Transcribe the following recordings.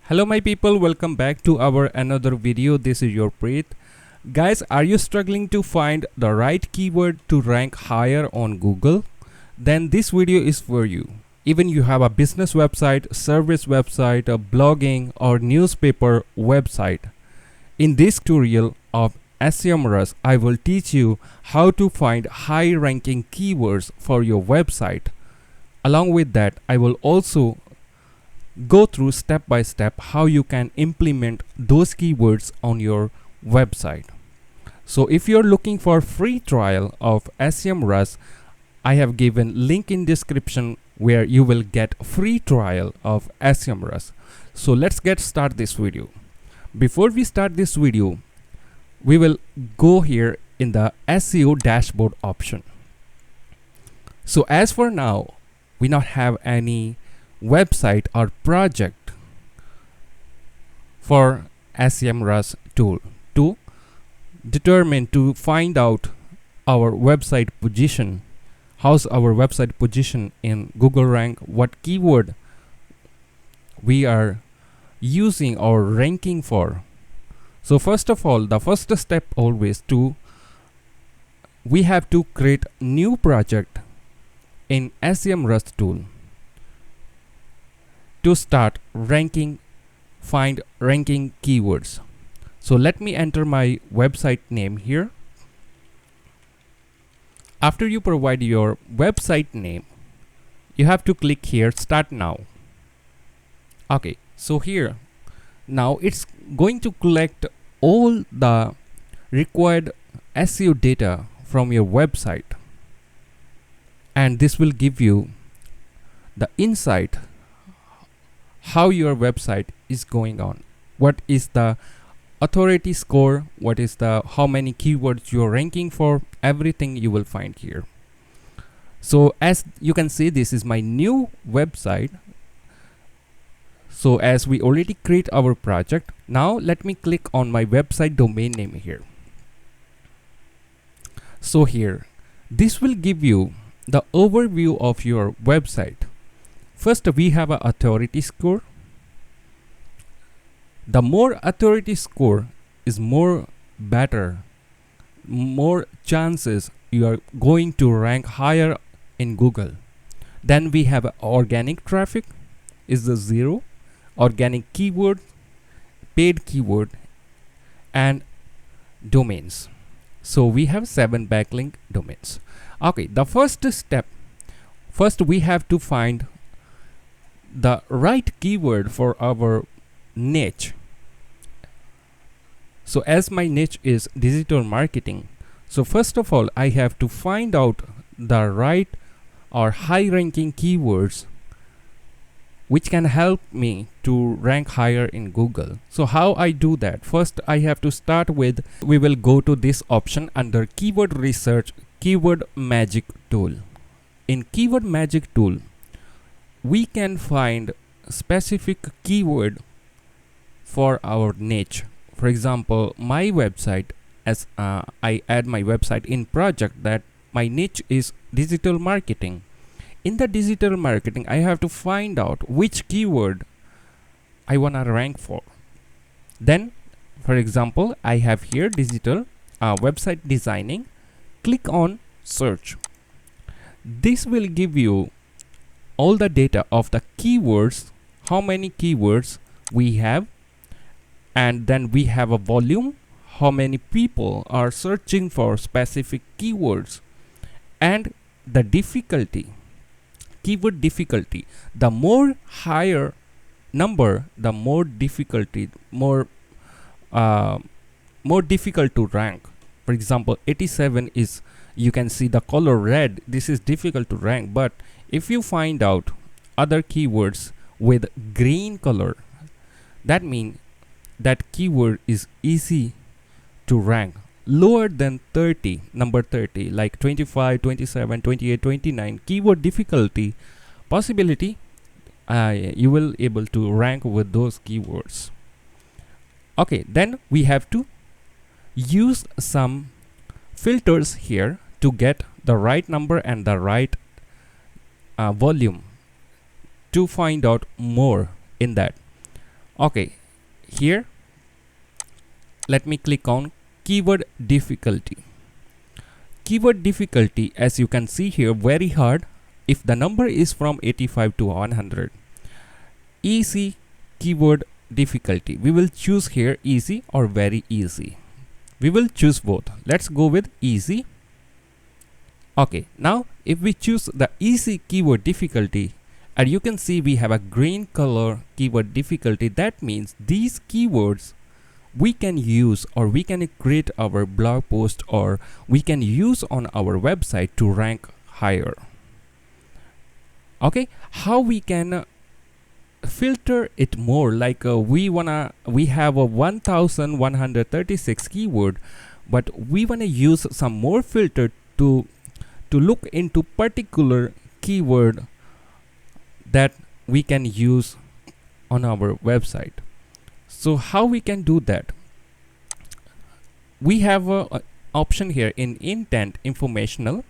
Hello my people, welcome back to our another video. This is your Preet. Guys, are you struggling to find the right keyword to rank higher on Google? Then this video is for you. Even you have a business website, service website, a blogging or newspaper website. In this tutorial of SEMrush, I will teach you how to find high ranking keywords for your website. Along with that, I will also go through step by step how you can implement those keywords on your website. So if you're looking for free trial of SEMrush, I have given link in description where you will get free trial of SEMrush. So let's get start this video. Before we start this video, we will go here in the SEO dashboard option. So as for now, we not have any website or project for SEMrush tool to determine to find out our website position. How's our website position in Google rank, what keyword we are using or ranking for. So first of all, the first step always we have to create new project in SEMrush tool to start find ranking keywords. So let me enter my website name here. After you provide your website name, you have to click here start now. Okay, so here now it's going to collect all the required SEO data from your website, and this will give you the insight how your website is going on, what is the authority score, what is the how many keywords you're ranking for, everything you will find here. So as you can see, this is my new website. So as we already create our project, now let me click on my website domain name here. So here this will give you the overview of your website. First, we have an authority score. The more authority score is more better, more chances you are going to rank higher in Google. Then we have organic traffic is the 0, organic keyword, paid keyword, and domains. So we have 7 backlink domains. Okay, the first step, first we have to find the right keyword for our niche. So as my niche is digital marketing, so first of all I have to find out the right or high ranking keywords which can help me to rank higher in Google. So how I do that? First I have to start with, we will go to this option under keyword research, keyword magic tool. In keyword magic tool, we can find specific keyword for our niche. For example, my website, as I add my website in project that my niche is digital marketing. In the digital marketing, I have to find out which keyword I want to rank for. Then, for example, I have here digital website designing. Click on search. This will give you all the data of the keywords, how many keywords we have, and then we have a volume, how many people are searching for specific keywords, and the difficulty, keyword difficulty. The more higher number, the more difficulty, more difficult to rank. For example, 87 is, you can see the color red, this is difficult to rank. But if you find out other keywords with green color, that means that keyword is easy to rank. Lower than 30, number 30, like 25, 27, 28, 29, keyword difficulty possibility, you will able to rank with those keywords. Okay, then we have to use some filters here to get the right number and the right volume to find out more in that. Okay, here let me click on keyword difficulty. Keyword difficulty, as you can see here, very hard if the number is from 85 to 100. Easy keyword difficulty, we will choose here easy or very easy. We will choose both. Let's go with easy. Okay, now if we choose the easy keyword difficulty, and you can see we have a green color keyword difficulty, that means these keywords we can use, or we can create our blog post, or we can use on our website to rank higher. Okay, how we can filter it more, like we have a 1136 keyword, but we want to use some more filter to look into particular keyword that we can use on our website. So how we can do that? We have a option here in intent informational.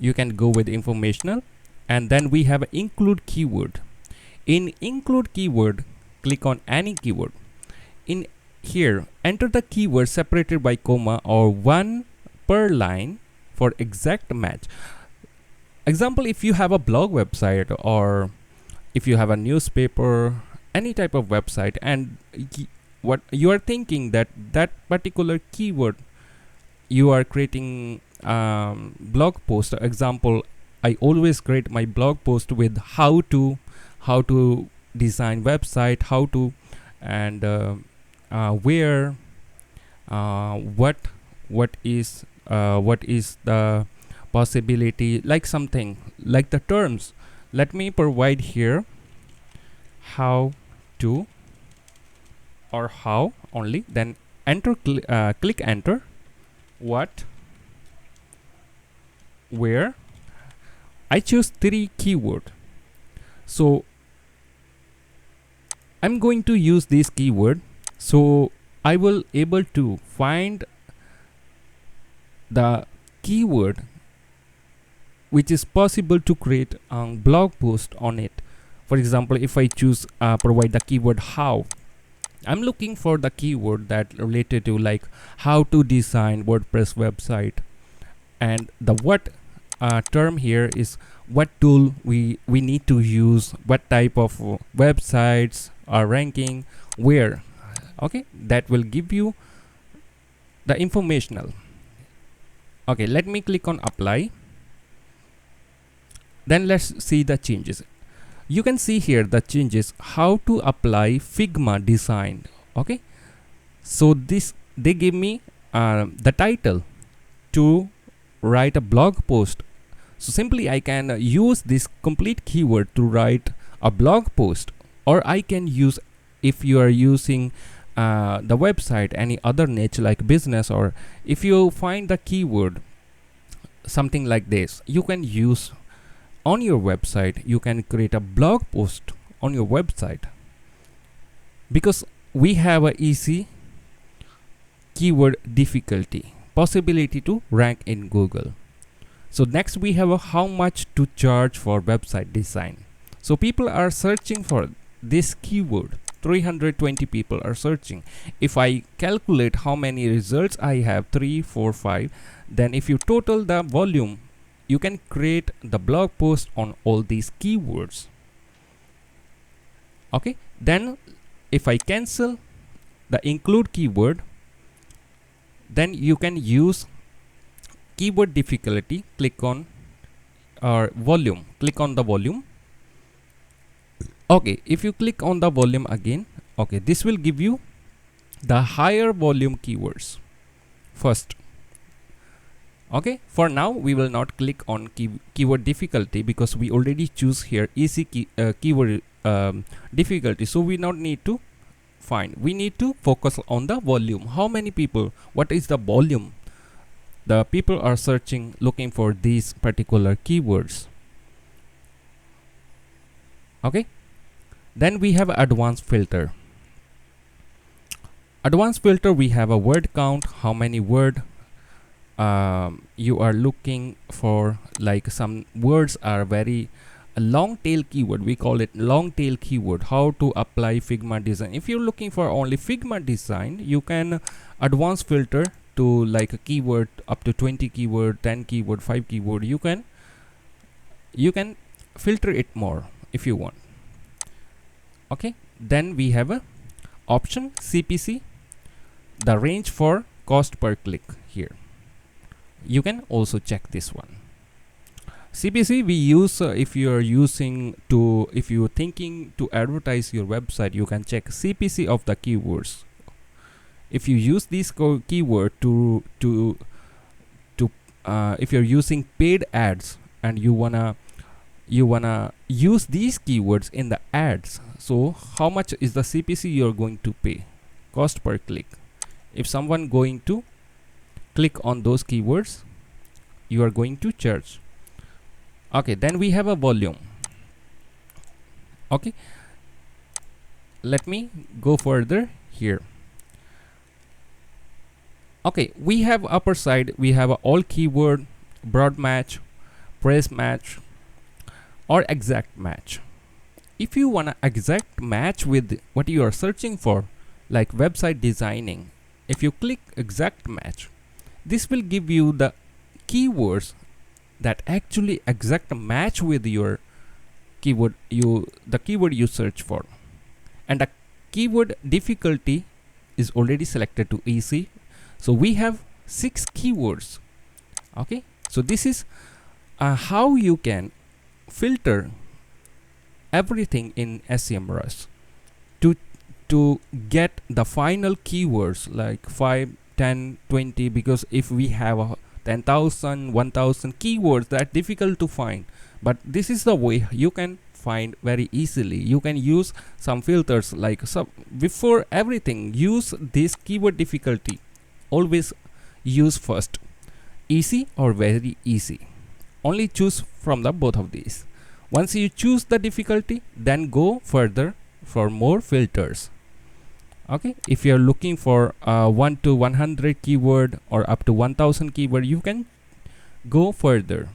You can go with informational, and then we have include keyword. In include keyword, click on any keyword. In here, enter the keyword separated by comma or one per line for exact match. Example, if you have a blog website, or if you have a newspaper, any type of website, and what you are thinking that that particular keyword you are creating blog post. Example, I always create my blog post with how to design website, how to, and where, what is the possibility, like something like the terms. Let me provide here how to, or how only, then enter, click enter. What, where, I choose 3 keyword. So I'm going to use this keyword, so I will able to find the keyword which is possible to create a blog post on it. For example, if I choose provide the keyword how, I'm looking for the keyword that related to like how to design WordPress website, and the what term here is what tool we need to use, what type of websites are ranking, where. Okay, that will give you the informational. Okay, let me click on apply. Then let's see the changes. You can see here the changes, how to apply Figma design. Okay, so this, they give me the title to write a blog post. So simply I can use this complete keyword to write a blog post, or I can use, if you are using the website any other niche like business, or if you find the keyword something like this, you can use on your website. You can create a blog post on your website, because we have a easy keyword difficulty, possibility to rank in Google. So next we have a how much to charge for website design. So people are searching for this keyword, 320 people are searching. If I calculate how many results I have, 3, 4, 5, then if you total the volume, you can create the blog post on all these keywords. Okay, then if I cancel the include keyword, then you can use keyword difficulty, click on or volume, click on the volume. Okay, if you click on the volume again, okay, this will give you the higher volume keywords first. Okay, for now we will not click on keyword difficulty, because we already choose here easy keyword difficulty, so we not need to find. We need to focus on the volume. How many people, what is the volume the people are searching, looking for these particular keywords. Okay, then we have advanced filter. Advanced filter, we have a word count, how many word you are looking for. Like some words are very a long tail keyword. We call it long tail keyword. How to apply Figma design. If you're looking for only Figma design, you can advanced filter to like a keyword up to 20 keyword, 10 keyword, 5 keyword. You can filter it more if you want. Okay, then we have a option CPC, the range for cost per click. Here you can also check this one. CPC we use if you're thinking to advertise your website, you can check CPC of the keywords. If you use this keyword if you're using paid ads and you wanna use these keywords in the ads, so how much is the CPC you're going to pay, cost per click? If someone going to click on those keywords, you are going to charge. Okay, then we have a volume. Okay, let me go further here. Okay, we have upper side, we have a all keyword, broad match, price match, or exact match. If you want to exact match with what you are searching for, like website designing, if you click exact match, this will give you the keywords that actually exact match with your keyword, the keyword you search for. And the keyword difficulty is already selected to easy. So we have 6 keywords. Okay, so this is how you can filter everything in SEMrush to get the final keywords like 5, 10, 20, because if we have 10,000, 1,000 keywords, that's difficult to find. But this is the way you can find very easily. You can use some filters like before everything, use this keyword difficulty. Always use first easy or very easy. Only choose from the both of these. Once you choose the difficulty, then go further for more filters. Okay, if you're looking for 1 to 100 keyword or up to 1000 keyword, you can go further.